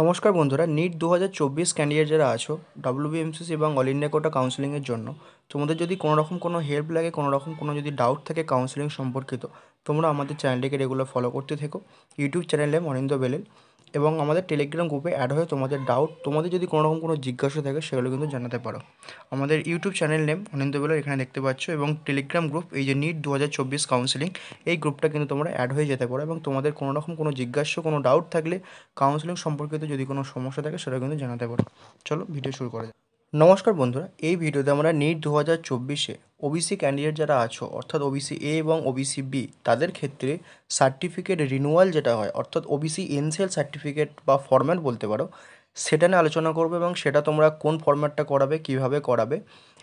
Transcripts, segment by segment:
নমস্কার বন্ধুরা, NEET 2024 candidate যারা আছো ডব্লিউবিএমসিসি এবং অল ইন্ডিয়া কোটা কাউন্সিলিংয়ের জন্য তোমাদের যদি কোনো রকম কোনো হেল্প লাগে, কোনো রকম কোনো যদি ডাউট থাকে কাউন্সিলিং সম্পর্কিত, তোমরা আমাদের চ্যানেলটিকে রেগুলার ফলো করতে থেকো। ইউটিউব চ্যানেলে অনিন্দ্য বেলেল এবং আমাদের টেলিগ্রাম গ্রুপে অ্যাড হয়ে তোমাদের ডাউট, তোমাদের যদি কোনো রকম কোনো জিজ্ঞাসা থাকে সেগুলো কিন্তু জানাতে পারো। আমাদের ইউটিউব চ্যানেল নেম অনিন্দ্য বেলেল এখানে দেখতে পাচ্ছ, এবং টেলিগ্রাম গ্রুপ এই যে নিট 2024 কাউন্সিলিং, এই গ্রুপটা কিন্তু তোমরা অ্যাড হয়ে যেতে পারো এবং তোমাদের কোনো রকম কোনো জিজ্ঞাসা, কোনো ডাউট থাকলে, কাউন্সিলিং সম্পর্কিত যদি কোনো সমস্যা থাকে সেটা কিন্তু জানাতে পারো। চলো ভিডিও শুরু করা যাক। নমস্কার বন্ধুরা, এই ভিডিওতে আমরা নিট 2024-এ ওবিসি ক্যান্ডিডেট যারা আছো, অর্থাৎ ওবিসি এ এবং ওবিসি বি, তাদের ক্ষেত্রে সার্টিফিকেট রিনিউয়াল যেটা হয়, অর্থাৎ ওবিসি এনসিএল সার্টিফিকেট বা ফরম্যাট বলতে পারো, সেটা নিয়ে আলোচনা করবো এবং সেটা তোমরা কোন ফরম্যাটটা করাবে, কিভাবে করাবে,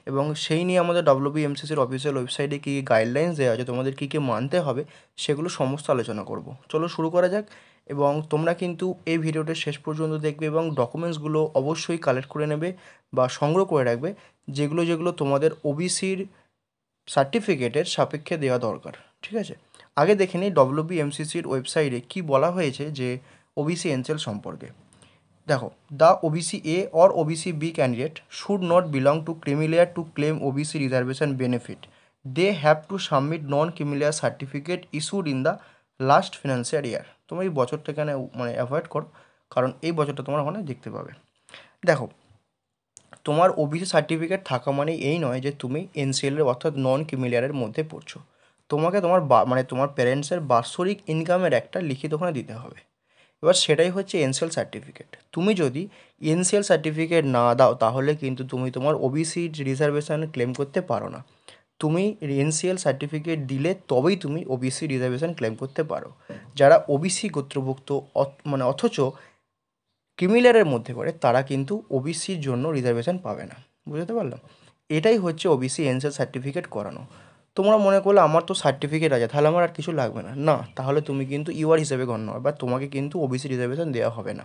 এবং সেই নিয়ে আমাদের ডব্লিউবিএমসিসির অফিসিয়াল ওয়েবসাইটে কী কী গাইডলাইন্স দেওয়া আছে, তোমাদের কী কী মানতে হবে, সেগুলো সমস্ত আলোচনা করব। চলো শুরু করা যাক। এবং তোমরা কিন্তু এই ভিডিওটা শেষ পর্যন্ত দেখবে এবং ডকুমেন্টসগুলো অবশ্যই কালেক্ট করে নেবে বা সংগ্রহ করে রাখবে, যেগুলো যেগুলো তোমাদের ওবিসির সার্টিফিকেটের সাপেক্ষে দেওয়া দরকার। ঠিক আছে, আগে দেখে নিই ডব্লিউবিএমসিসির ওয়েবসাইটে কী বলা হয়েছে যে ওবিসি এনসিএল সম্পর্কে। দেখো, the OBC A or OBC B candidate should not belong to creamy layer to claim OBC reservation benefit. They have to submit non creamy layer certificate issued in the last financial year. তোমরা এই বছরটা এখানে মানে avoid করো, কারণ এই বছরটা তোমরা ওখানে দেখতে পাবে। দেখো, তোমার ওবিসি সার্টিফিকেট থাকা মানে এই নয় যে তুমি এনসিএলের অর্থাৎ নন ক্রিমিলিয়ারের মধ্যে পড়ছো। তোমাকে তোমার মানে তোমার প্যারেন্টসের বাৎসরিক ইনকামের একটা লিখিত ওখানে দিতে হবে। এবার সেটাই হচ্ছে এনসিএল সার্টিফিকেট। তুমি যদি এনসিএল সার্টিফিকেট না দাও তাহলে কিন্তু তুমি তোমার ওবিসি রিজার্ভেশন ক্লেম করতে পারো না। তুমি এনসিএল সার্টিফিকেট দিলে তবেই তুমি ওবিসি রিজার্ভেশন ক্লেম করতে পারো। যারা ওবিসি গোত্রভুক্ত মানে অথচ ক্রিমিলিয়ারের মধ্যে পড়ে, তারা কিন্তু ওবিসির জন্য রিজার্ভেশন পাবে না। বুঝতে পারলাম? এটাই হচ্ছে ওবিসি এনসিএল সার্টিফিকেট করানো। তোমরা মনে করলে আমার তো সার্টিফিকেট আছে, তাহলে আমার আর কিছু লাগবে না, না, তাহলে তুমি কিন্তু ইউআর হিসেবে গণ্য হবে বা তোমাকে কিন্তু ওবিসি রিজার্ভেশন দেওয়া হবে না।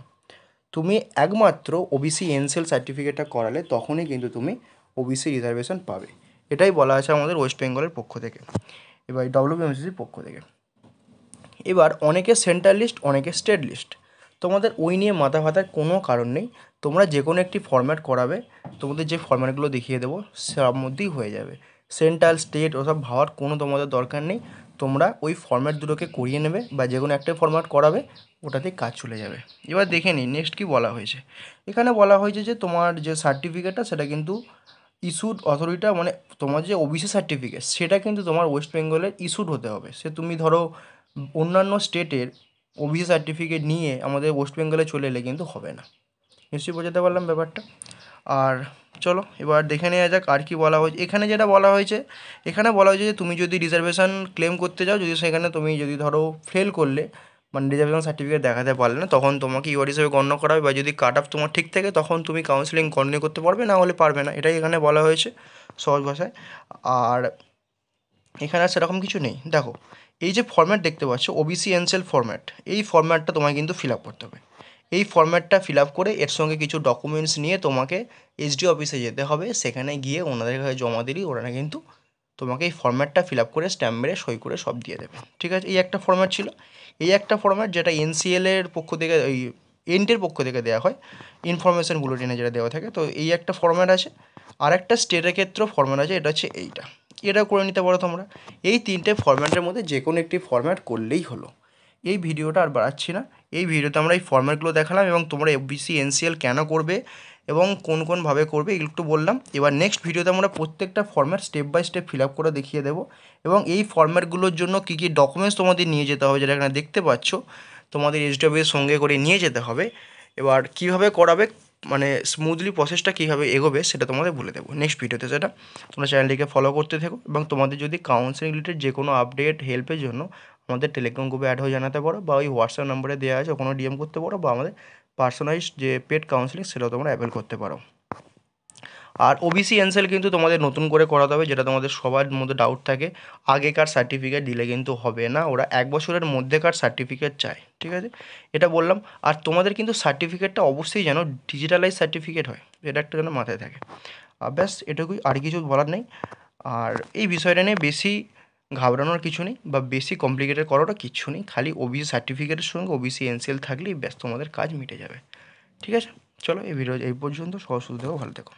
তুমি একমাত্র ওবিসি এনসিএল সার্টিফিকেটটা করালে তখনই কিন্তু তুমি ওবিসি রিজার্ভেশন পাবে। এটাই বলা আছে আমাদের ওয়েস্ট বেঙ্গলের পক্ষ থেকে, এবার ডব্লিউবিএমসিসির পক্ষ থেকে। এবার অনেকে সেন্ট্রাল লিস্ট, অনেকে স্টেট লিস্ট, তোমাদের ওই নিয়ে মাথা ব্যথার কোনো কারণ নেই। তোমরা যে কোনো একটি ফরম্যাট করাবে, তোমাদের যে ফরম্যাটগুলো দেখিয়ে দেবো সব মধ্যেই হয়ে যাবে। সেন্ট্রাল স্টেট ওসব ভাবার কোনো তোমাদের দরকার নেই। তোমরা ওই ফরম্যাট দুটোকে করিয়ে নেবে বা যে কোনো একটা ফরম্যাট করাবে, ওটাতেই কাজ চলে যাবে। এবার দেখে নিই নেক্সট কী বলা হয়েছে। এখানে বলা হয়েছে যে তোমার যে সার্টিফিকেটটা সেটা কিন্তু ইস্যুড অথরিটিটা, মানে তোমার যে ওবিসি সার্টিফিকেট সেটা কিন্তু তোমার ওয়েস্ট বেঙ্গলের ইস্যুড হতে হবে। সে তুমি ধরো অন্যান্য স্টেটের ওবিসি সার্টিফিকেট নিয়ে আমাদের ওয়েস্ট বেঙ্গলে চলে এলে কিন্তু হবে না। নিশ্চয়ই বোঝাতে পারলাম ব্যাপারটা। আর চলো এবার দেখে নেওয়া যাক আর কি বলা হয়েছে। এখানে যেটা বলা হয়েছে, এখানে বলা হয়েছে যে তুমি যদি রিজার্ভেশন ক্লেম করতে যাও, যদি সেখানে তুমি যদি ধরো ফেল করলে, মানে রিজার্ভেশন সার্টিফিকেট দেখাতে পারলে না, তখন তোমাকে ইউআর হিসেবে গণ্য করা হবে, বা যদি কাট অফ তোমার ঠিক থাকে তখন তুমি কাউন্সিলিং কন্টিনিউ করতে পারবে, না হলে পারবে না। এটাই এখানে বলা হয়েছে সহজ ভাষায়। আর এখানে আর সেরকম কিছু নেই। দেখো, এই যে ফর্ম্যাট দেখতে পাচ্ছ ওবিসি এনসিএল ফর্ম্যাট, এই ফর্ম্যাটটা তোমায় কিন্তু ফিল আপ করতে হবে। এই ফর্ম্যাটটা ফিল আপ করে এর সঙ্গে কিছু ডকুমেন্টস নিয়ে তোমাকে এসডি অফিসে যেতে হবে। সেখানে গিয়ে ওনাদের কাছে জমা দিলেই ওনারা কিন্তু তোমাকে এই ফর্ম্যাটটা ফিল আপ করে স্ট্যাম্প মেরে সই করে সব দিয়ে দেবে। ঠিক আছে, এই একটা ফর্ম্যাট ছিল। এই একটা ফর্ম্যাট যেটা এনসিএলের পক্ষ থেকে, এই এনটির পক্ষ থেকে দেওয়া হয়, ইনফরমেশান বুলেটিনে যেটা দেওয়া থাকে, তো এই একটা ফর্ম্যাট আছে। আর একটা স্টেটের ক্ষেত্রেও ফর্ম্যাট আছে, এটা হচ্ছে এইটা। এটা করে নিতে পারো তোমরা। এই তিনটে ফরম্যাটের মধ্যে যে কোনো একটি ফরম্যাট করলেই হলো। এই ভিডিওটা আর বাড়াচ্ছি না। এই ভিডিওতে আমরা এই ফরম্যাটগুলো দেখালাম এবং তোমরা ওবিসি এনসিএল কেন করবে এবং কোন কোনভাবে করবে এগুলো একটু বললাম। এবার নেক্সট ভিডিওতে আমরা প্রত্যেকটা format step by step fill up করে দেখিয়ে দেবো এবং এই ফরম্যাটগুলোর জন্য কী কী ডকুমেন্টস তোমাদের নিয়ে যেতে হবে, যেটা এখানে দেখতে পাচ্ছ তোমাদের এইচডিএফের সঙ্গে করে নিয়ে যেতে হবে। এবার কীভাবে করাবে, মানে স্মুথলি প্রসেসটা কীভাবে এগোবে সেটা তোমাদের বলে দেবো নেক্সট ভিডিওতে। সেটা তোমরা চ্যানেলটিকে ফলো করতে থেকো এবং তোমাদের যদি কাউন্সেলিং রিলেটেড যে কোনো আপডেট হেল্পের জন্য আমাদের টেলিগ্রাম গ্রুপে অ্যাড হয়ে জানাতে পারো, বা ওই হোয়াটসঅ্যাপ নম্বরে দেওয়া আছে ওখানে ডিএম করতে পারো, বা আমাদের পার্সোনালাইজড যে পেড কাউন্সেলিং সেটাও তোমরা অ্যাভেল করতে পারো। আর ওবিসি এনসেল কিন্তু তোমাদের নতুন করে করাতে হবে, যেটা তোমাদের সবার মধ্যে ডাউট থাকে। আগেকার সার্টিফিকেট দিলে কিন্তু হবে না, ওরা 1 বছরের মধ্যেকার সার্টিফিকেট চায়। ঠিক আছে, এটা বললাম। আর তোমাদের কিন্তু সার্টিফিকেটটা অবশ্যই যেন ডিজিটালাইজ সার্টিফিকেট হয়, এটা একটা যেন মাথায় থাকে। ব্যাস এটুকুই, আর কিছু বলার নেই। আর এই বিষয়টা নিয়ে বেশি ঘাবড়ানোর কিছু নেই বা বেশি কমপ্লিকেটেড করাটা কিচ্ছু নেই। খালি ওবিসি সার্টিফিকেটের সঙ্গে ওবিসি এনসিএল থাকলেই ব্যাস তোমাদের কাজ মিটে যাবে। ঠিক আছে? চলো এই ভিডিও এই পর্যন্ত। সরস্বতী থেকো, ভালো থেকো।